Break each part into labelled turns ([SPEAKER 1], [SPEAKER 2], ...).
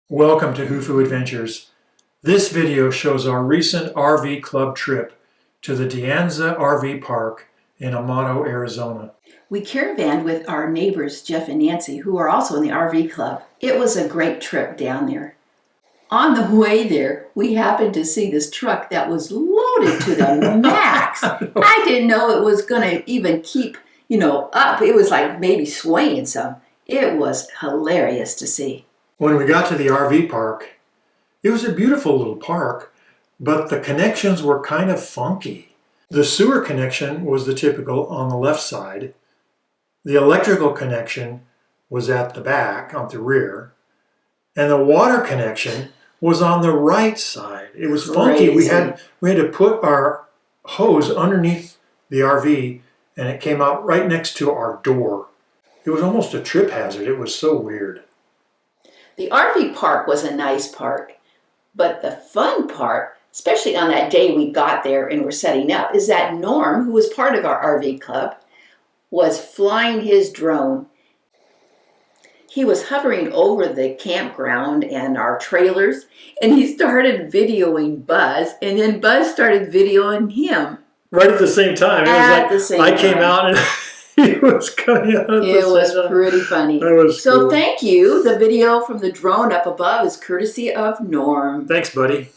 [SPEAKER 1] Welcome to Hufu Adventures. This video shows our recent RV club trip to the Anza RV Park in Amado, Arizona.
[SPEAKER 2] We caravaned with our neighbors Jeff and Nancy, who are also in the RV club. It was a great trip down there. On the way there, we happened to see this truck that was loaded to the max. I didn't know it was going to even keep, up. It was like maybe swaying some. It was hilarious to see.
[SPEAKER 1] When we got to the RV park, it was a beautiful little park, but the connections were kind of funky. The sewer connection was the typical on the left side. The electrical connection was at the back, on the rear. And the water connection was on the right side. It was funky. We had to put our hose underneath the RV, and it came out right next to our door. It was almost a trip hazard. It was so weird.
[SPEAKER 2] The RV park was a nice park, but the fun part, especially on that day we got there and were setting up, is that Norm, who was part of our RV club, was flying his drone. He was hovering over the campground and our trailers, and he started videoing Buzz, and then Buzz started videoing him.
[SPEAKER 1] Right at the same time. I came out and he was coming out at the same time. It
[SPEAKER 2] was pretty funny.
[SPEAKER 1] That was cool.
[SPEAKER 2] Thank you. The video from the drone up above is courtesy of Norm.
[SPEAKER 1] Thanks, buddy.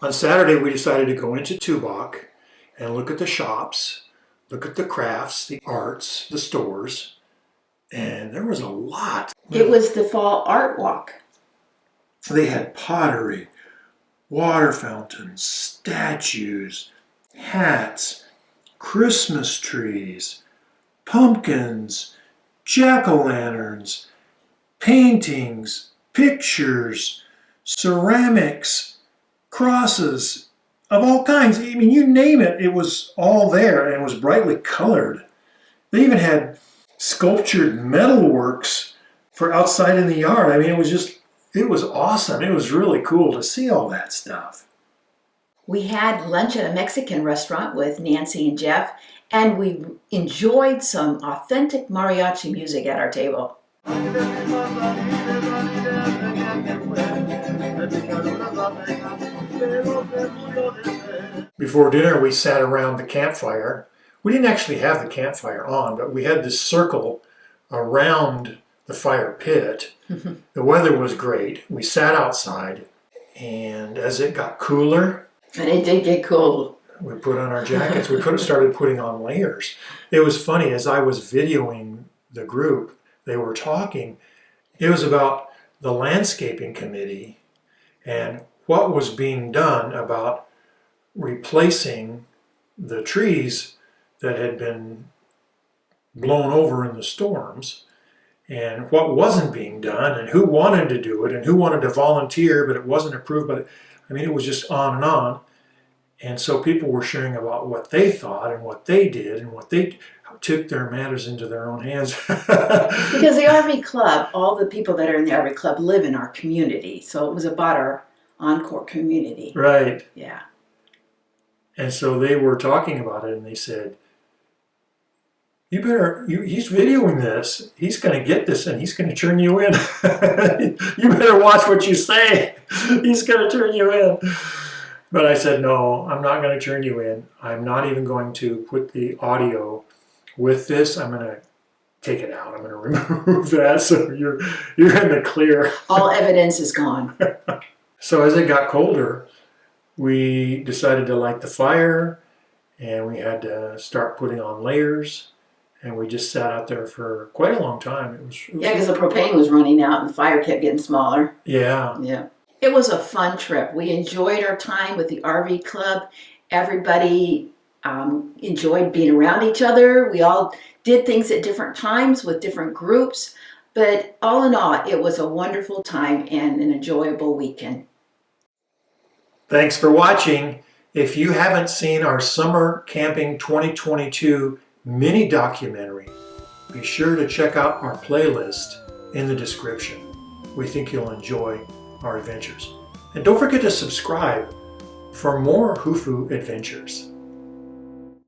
[SPEAKER 1] On Saturday, we decided to go into Tubac and look at the shops, look at the crafts, the arts, the stores, and there was a lot.
[SPEAKER 2] It was the fall art walk.
[SPEAKER 1] They had pottery, water fountains, statues, hats, Christmas trees, pumpkins, jack-o'-lanterns, paintings, pictures, ceramics, crosses of all kinds. I mean, you name it, it was all there, and it was brightly colored. They even had sculptured metalworks for outside in the yard. I mean, it was awesome. It was really cool to see all that stuff.
[SPEAKER 2] We had lunch at a Mexican restaurant with Nancy and Jeff, and we enjoyed some authentic mariachi music at our table.
[SPEAKER 1] Before dinner, we sat around the campfire. We didn't actually have the campfire on, but we had this circle around the fire pit. The weather was great. We sat outside, and as it got cooler,
[SPEAKER 2] and it did get cold,
[SPEAKER 1] we put on our jackets. We started putting on layers. It was funny, as I was videoing the group, they were talking. It was about the landscaping committee and what was being done about replacing the trees that had been blown over in the storms, and what wasn't being done, and who wanted to do it, and who wanted to volunteer, but it wasn't approved. But I mean, it was just on and on. And so people were sharing about what they thought and what they did and what they took their matters into their own hands.
[SPEAKER 2] Because the RV club, all the people that are in the RV club live in our community. So it was about our Encore community.
[SPEAKER 1] Right.
[SPEAKER 2] Yeah.
[SPEAKER 1] And so they were talking about it, and they said, he's videoing this. He's going to get this, and he's going to turn you in. You better watch what you say. He's going to turn you in. But I said, no, I'm not going to turn you in. I'm not even going to put the audio with this. I'm going to take it out. I'm going to remove that, so you're in the clear.
[SPEAKER 2] All evidence is gone.
[SPEAKER 1] So as it got colder, we decided to light the fire, and we had to start putting on layers, and we just sat out there for quite a long time.
[SPEAKER 2] Yeah, because the propane was running out and the fire kept getting smaller.
[SPEAKER 1] Yeah.
[SPEAKER 2] Yeah. It was a fun trip. We enjoyed our time with the RV club. Everybody enjoyed being around each other. We all did things at different times with different groups. But all in all, it was a wonderful time and an enjoyable weekend.
[SPEAKER 1] Thanks for watching. If you haven't seen our Summer Camping 2022 mini documentary, be sure to check out our playlist in the description. We think you'll enjoy our adventures. And don't forget to subscribe for more Hufu adventures.